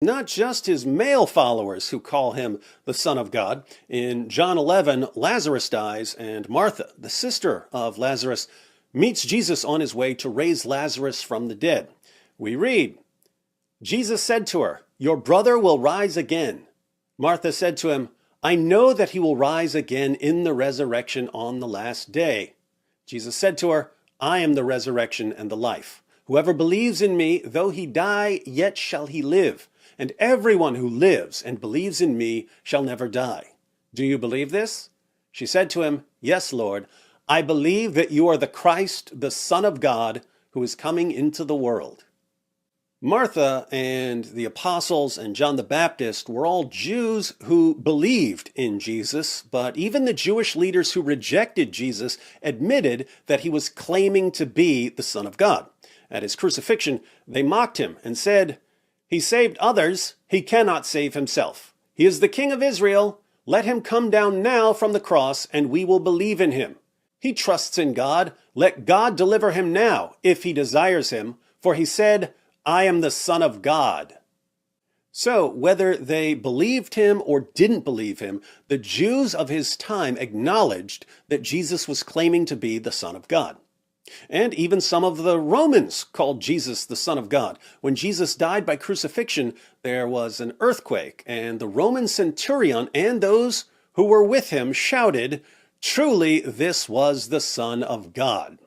Not just his male followers who call him the Son of God. In John 11, Lazarus dies, and Martha, the sister of Lazarus, meets Jesus on his way to raise Lazarus from the dead. We read, Jesus said to her, "Your brother will rise again." Martha said to him, "I know that he will rise again in the resurrection on the last day." Jesus said to her, "I am the resurrection and the life. Whoever believes in me, though he die, yet shall he live. And everyone who lives and believes in me shall never die. Do you believe this?" She said to him, "Yes, Lord. I believe that you are the Christ, the Son of God, who is coming into the world." Martha and the apostles and John the Baptist were all Jews who believed in Jesus, but even the Jewish leaders who rejected Jesus admitted that he was claiming to be the Son of God. At his crucifixion, they mocked him and said, "He saved others, he cannot save himself. He is the King of Israel. Let him come down now from the cross, and we will believe in him. He trusts in God. Let God deliver him now, if he desires him, for he said, 'I am the Son of God.'" So, whether they believed him or didn't believe him, the Jews of his time acknowledged that Jesus was claiming to be the Son of God. And even some of the Romans called Jesus the Son of God. When Jesus died by crucifixion, there was an earthquake, and the Roman centurion and those who were with him shouted, "Truly, this was the Son of God."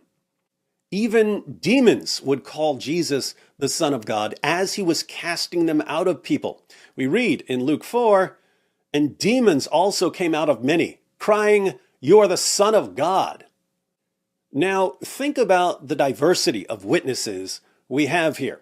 Even demons would call Jesus the Son of God as he was casting them out of people. We read in Luke 4, "And demons also came out of many, crying, 'You are the Son of God.'" Now, think about the diversity of witnesses we have here.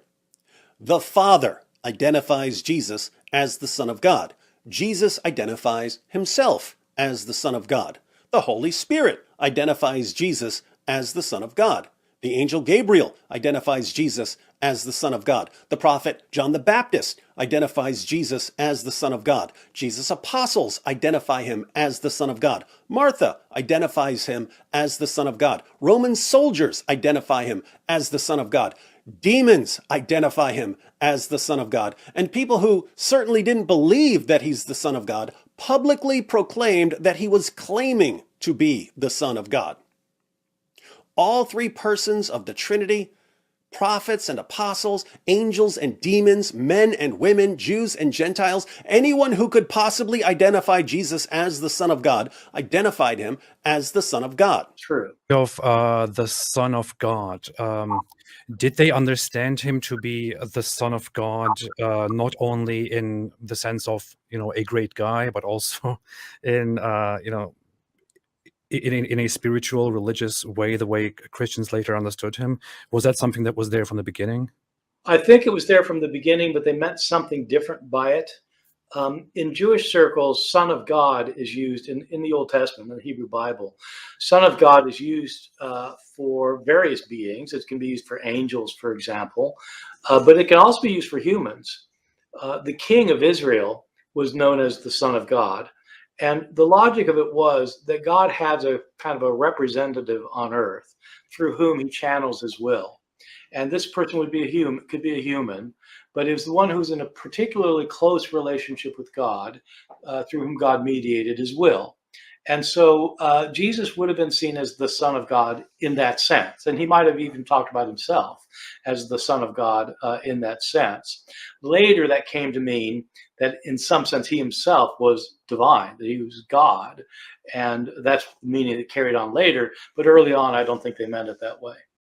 The Father identifies Jesus as the Son of God. Jesus identifies himself as the Son of God. The Holy Spirit identifies Jesus as the Son of God. The angel Gabriel identifies Jesus as the Son of God. The prophet John the Baptist identifies Jesus as the Son of God. Jesus' apostles identify him as the Son of God. Martha identifies him as the Son of God. Roman soldiers identify him as the Son of God. Demons identify him as the Son of God. And people who certainly didn't believe that he's the Son of God publicly proclaimed that he was claiming to be the Son of God. All three persons of the Trinity, prophets and apostles, angels and demons, men and women, Jews and Gentiles, anyone who could possibly identify Jesus as the Son of God, identified him as the Son of God. True. Of the Son of God, did they understand him to be the Son of God, not only in the sense of, a great guy, but also in, in a spiritual, religious way, the way Christians later understood him? Was that something that was there from the beginning? I think it was there from the beginning, but they meant something different by it. In Jewish circles, Son of God is used in the Old Testament, in the Hebrew Bible. Son of God is used for various beings. It can be used for angels, for example, but it can also be used for humans. The King of Israel was known as the Son of God. And the logic of it was that God has a kind of a representative on earth through whom he channels his will. And this person would be a human, could be a human, but it was the one who's in a particularly close relationship with God, through whom God mediated his will. And so Jesus would have been seen as the Son of God in that sense. And he might have even talked about himself as the Son of God in that sense. Later, that came to mean that in some sense he himself was divine, that he was God. And that's the meaning that carried on later. But early on, I don't think they meant it that way.